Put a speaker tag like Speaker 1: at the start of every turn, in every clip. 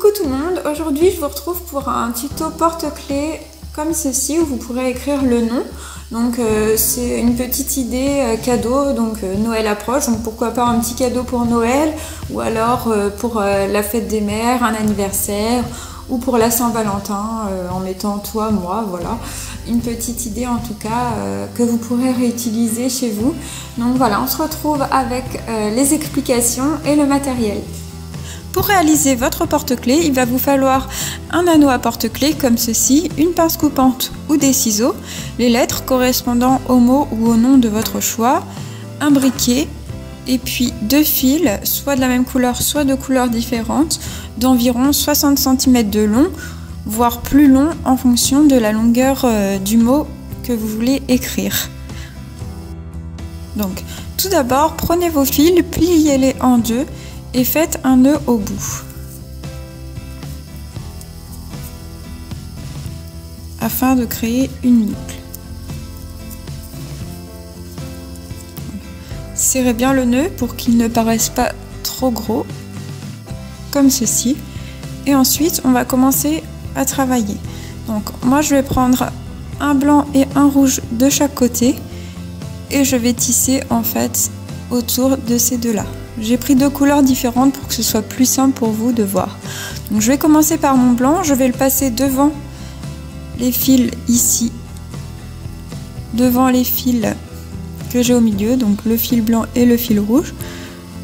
Speaker 1: Coucou tout le monde, aujourd'hui je vous retrouve pour un tuto porte-clés comme ceci où vous pourrez écrire le nom. Donc c'est une petite idée cadeau, donc Noël approche, donc pourquoi pas un petit cadeau pour Noël ou alors pour la fête des mères, un anniversaire ou pour la Saint-Valentin en mettant toi, moi, voilà. Une petite idée en tout cas que vous pourrez réutiliser chez vous. Donc voilà, on se retrouve avec les explications et le matériel. Pour réaliser votre porte-clés, il va vous falloir un anneau à porte-clés comme ceci, une pince coupante ou des ciseaux, les lettres correspondant au mot ou au nom de votre choix, un briquet et puis deux fils, soit de la même couleur, soit de couleurs différentes, d'environ 60 cm de long, voire plus long en fonction de la longueur du mot que vous voulez écrire. Donc, tout d'abord, prenez vos fils, pliez-les en deux et faites un nœud au bout afin de créer une boucle. Serrez bien le nœud pour qu'il ne paraisse pas trop gros, comme ceci. Et ensuite, on va commencer à travailler. Donc, moi, je vais prendre un blanc et un rouge de chaque côté et je vais tisser en fait autour de ces deux-là. J'ai pris deux couleurs différentes pour que ce soit plus simple pour vous de voir. Donc, je vais commencer par mon blanc, je vais le passer devant les fils ici, devant les fils que j'ai au milieu, donc le fil blanc et le fil rouge,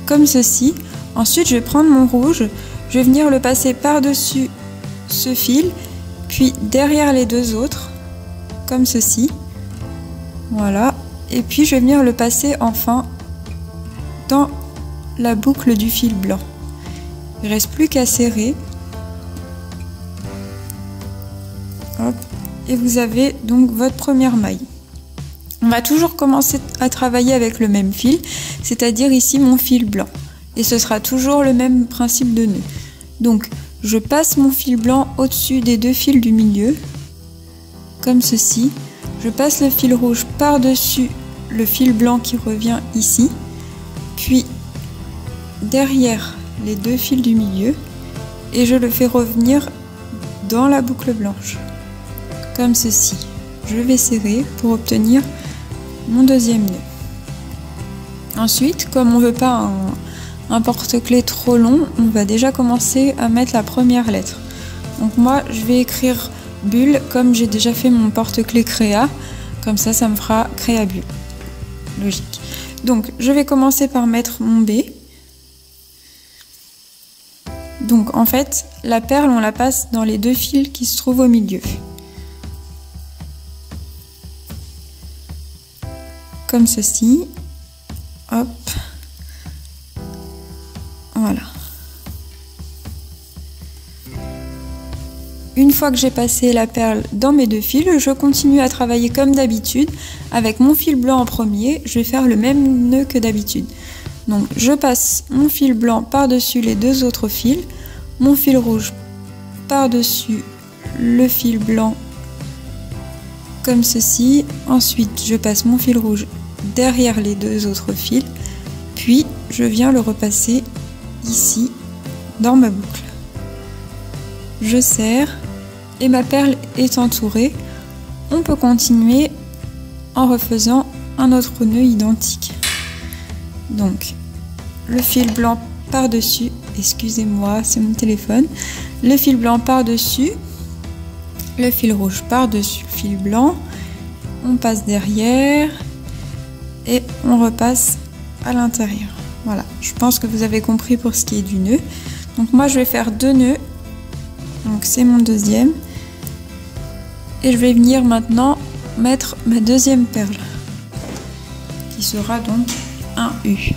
Speaker 1: comme ceci. Ensuite, je vais prendre mon rouge, je vais venir le passer par-dessus ce fil, puis derrière les deux autres, comme ceci. Voilà. Et puis, je vais venir le passer enfin dans la boucle du fil blanc. Il ne reste plus qu'à serrer. Hop. Et vous avez donc votre première maille. On va toujours commencer à travailler avec le même fil, c'est-à-dire ici mon fil blanc. Et ce sera toujours le même principe de nœud. Donc, je passe mon fil blanc au-dessus des deux fils du milieu, comme ceci. Je passe le fil rouge par-dessus le fil blanc qui revient ici, puis derrière les deux fils du milieu et je le fais revenir dans la boucle blanche comme ceci. Je vais serrer pour obtenir mon deuxième nœud. Ensuite, comme on veut pas un porte-clés trop long, on va déjà commencer à mettre la première lettre. Donc moi je vais écrire bulle comme j'ai déjà fait mon porte-clés créa, comme ça me fera créa-bulle. Logique. Donc je vais commencer par mettre mon B. Donc en fait, la perle, on la passe dans les deux fils qui se trouvent au milieu. Comme ceci. Hop. Voilà. Une fois que j'ai passé la perle dans mes deux fils, je continue à travailler comme d'habitude. Avec mon fil blanc en premier, je vais faire le même nœud que d'habitude. Donc je passe mon fil blanc par-dessus les deux autres fils, mon fil rouge par-dessus le fil blanc comme ceci. Ensuite je passe mon fil rouge derrière les deux autres fils, puis je viens le repasser ici dans ma boucle. Je serre et ma perle est entourée. On peut continuer en refaisant un autre nœud identique. Donc, le fil blanc par-dessus, excusez-moi, c'est mon téléphone. Le fil blanc par-dessus, le fil rouge par-dessus le fil blanc. On passe derrière et on repasse à l'intérieur. Voilà, je pense que vous avez compris pour ce qui est du nœud. Donc moi, je vais faire deux nœuds. Donc c'est mon deuxième. Et je vais venir maintenant mettre ma deuxième perle, qui sera donc un U.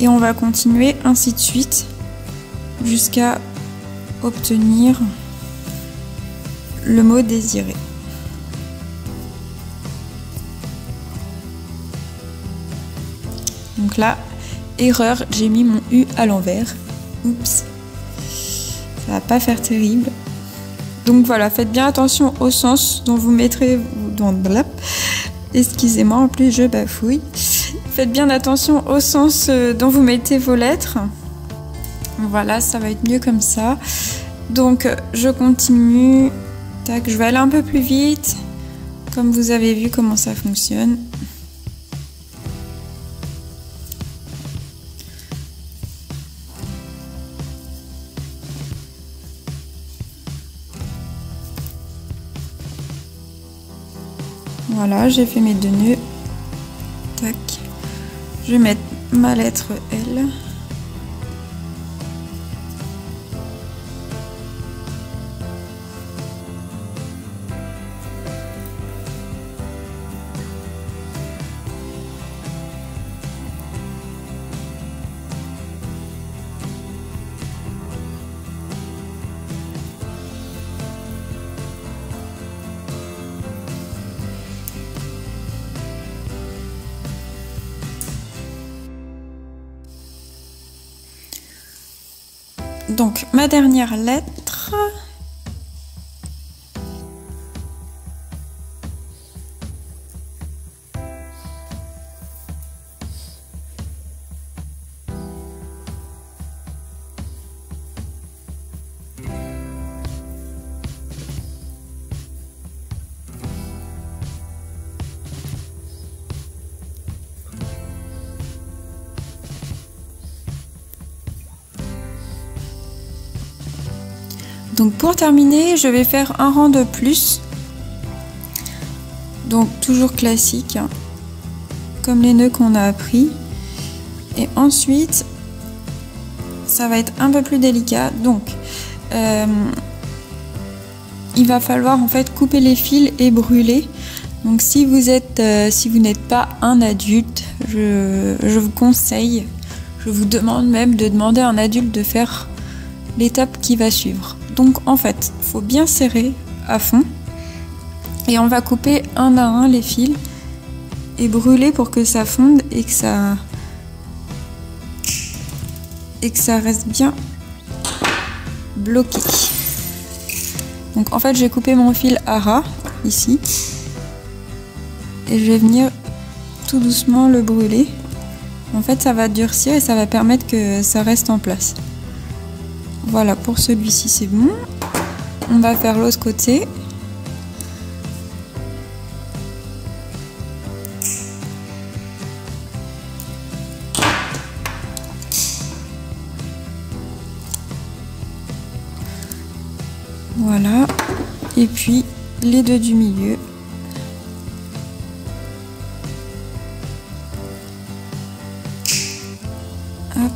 Speaker 1: Et on va continuer ainsi de suite jusqu'à obtenir le mot désiré. Donc là, erreur, j'ai mis mon U à l'envers. Oups, ça va pas faire terrible. Donc voilà, faites bien attention au sens dont vous mettrez Excusez-moi, en plus je bafouille. Faites bien attention au sens dont vous mettez vos lettres. Voilà, ça va être mieux comme ça. Donc je continue. Tac, je vais aller un peu plus vite. Comme vous avez vu comment ça fonctionne. Voilà, j'ai fait mes 2 nœuds. Tac. Je vais mettre ma lettre L. Donc, ma dernière lettre. Donc pour terminer, je vais faire un rang de plus. Donc toujours classique, hein, comme les nœuds qu'on a appris. Et ensuite, ça va être un peu plus délicat. Donc, il va falloir en fait couper les fils et brûler. Donc si vous n'êtes pas un adulte, je vous conseille, je vous demande même de demander à un adulte de faire l'étape qui va suivre. Donc en fait, il faut bien serrer à fond et on va couper un à un les fils et brûler pour que ça fonde et que ça reste bien bloqué. Donc en fait, j'ai coupé mon fil à ras ici et je vais venir tout doucement le brûler. En fait, ça va durcir et ça va permettre que ça reste en place. Voilà, pour celui-ci c'est bon. On va faire l'autre côté. Voilà. Et puis les 2 du milieu. Hop.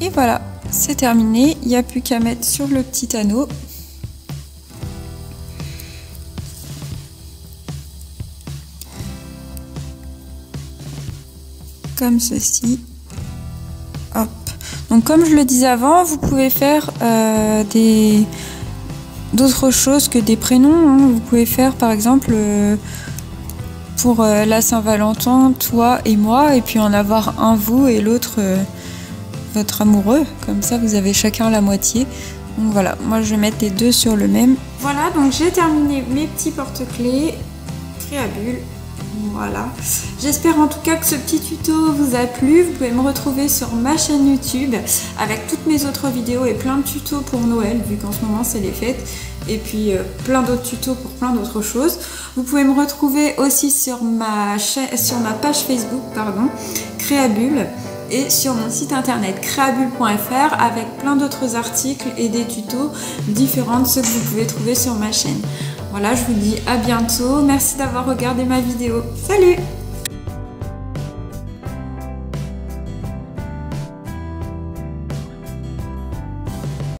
Speaker 1: Et voilà, c'est terminé. Il n'y a plus qu'à mettre sur le petit anneau. Comme ceci. Hop. Donc comme je le disais avant, vous pouvez faire d'autres choses que des prénoms, hein. Vous pouvez faire par exemple pour la Saint-Valentin, toi et moi, et puis en avoir un vous et l'autre votre amoureux. Comme ça vous avez chacun la moitié. Donc voilà, moi je vais mettre les 2 sur le même. Voilà, donc j'ai terminé mes petits porte-clés Créabule. Voilà, j'espère en tout cas que ce petit tuto vous a plu. Vous pouvez me retrouver sur ma chaîne YouTube avec toutes mes autres vidéos et plein de tutos pour Noël, vu qu'en ce moment c'est les fêtes, et puis plein d'autres tutos pour plein d'autres choses. Vous pouvez me retrouver aussi sur ma page Facebook, Créabule, et sur mon site internet créabule.fr avec plein d'autres articles et des tutos différents de ceux que vous pouvez trouver sur ma chaîne. Voilà, je vous dis à bientôt. Merci d'avoir regardé ma vidéo. Salut!